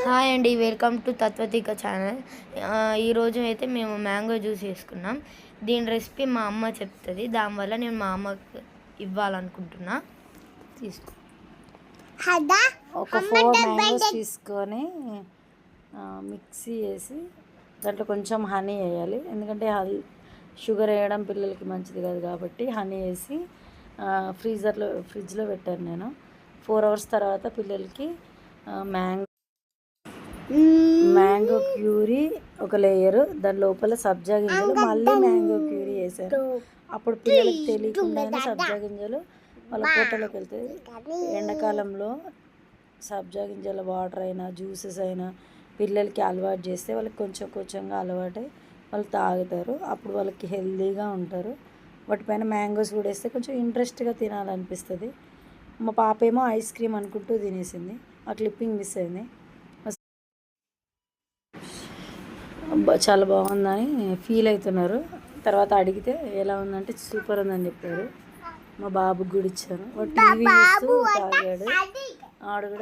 Hi అండి, welcome to తత్వతిక channel. ఈరోజు అయితే మేము మ్యాంగో జ్యూస్ చేసుకున్నాం. దీని రెసిపీ మా అమ్మ చెప్తుంది, దానివల్ల నేను మా అమ్మకు ఇవ్వాలనుకుంటున్నా. తీసుకో. ఒక 4 మ్యాంగోస్ తీసుకొని మిక్సీ వేసి దాంట్లో కొంచెం హనీ వేయాలి. ఎందుకంటే షుగర్ వేయడం పిల్లలకి మంచిది కాదు కాబట్టి హనీ వేసి ఫ్రిడ్జ్లో పెట్టాను నేను. 4 అవర్స్ తర్వాత పిల్లలకి మ్యాంగో క్యూరీ ఒక లేయరు, దాని లోపల సబ్జా గింజలు, మళ్ళీ మ్యాంగో క్యూరీ వేసాను. అప్పుడు పిల్లలకి తెలియకుండానే సబ్జా గింజలు వాళ్ళ పొట్టలోకి వెళ్తాయి. ఎండాకాలంలో సబ్జా గింజల వాటర్ అయినా జ్యూసెస్ అయినా పిల్లలకి అలవాటు చేస్తే వాళ్ళకి కొంచెం కొంచెంగా అలవాటై వాళ్ళు తాగుతారు. అప్పుడు వాళ్ళకి హెల్తీగా ఉంటారు. వాటిపైన మ్యాంగోస్ కూడా వేస్తే కొంచెం ఇంట్రెస్ట్గా తినాలనిపిస్తుంది. మా పాప ఏమో ఐస్ క్రీమ్ అనుకుంటూ తినేసింది. ఆ క్లిప్పింగ్ మిస్ అయింది. చాలా బాగుందని ఫీల్ అవుతున్నారు. తర్వాత అడిగితే ఎలా ఉందంటే సూపర్ ఉందని చెప్పారు. మా బాబుకి కూడా ఇచ్చాను. వాడు టీవీ చూస్తూ తాగాడు. ఆడు కూడా